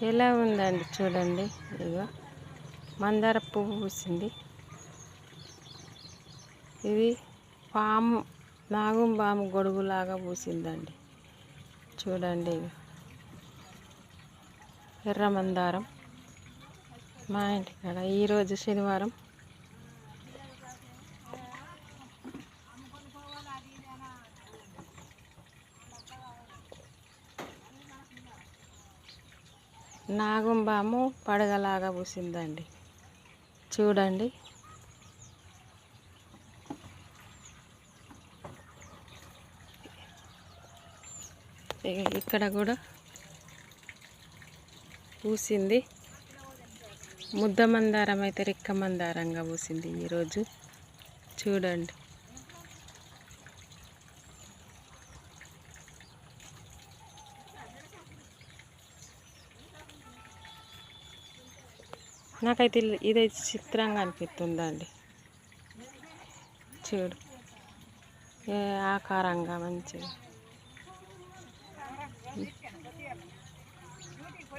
ఎలా ఉందండి చూడండి. ఇగో మందార పువ్వు పూసింది. ఇది పాము నాగుంబాము గొడుగులాగా పూసిందండి. చూడండి ఎర్ర మందారం మా ఇంటికాడ ఈరోజు శనివారం. నాగుంబాము పడగలాగా పూసిందండి. చూడండి ఇక్కడ కూడా పూసింది. ముద్ద మందారం అయితే రెక్క మందారంగా పూసింది ఈరోజు. చూడండి నాకైతే ఇదైతే చిత్రంగా అనిపిస్తుందండి. చూడు ఏ ఆకారంగా మంచిగా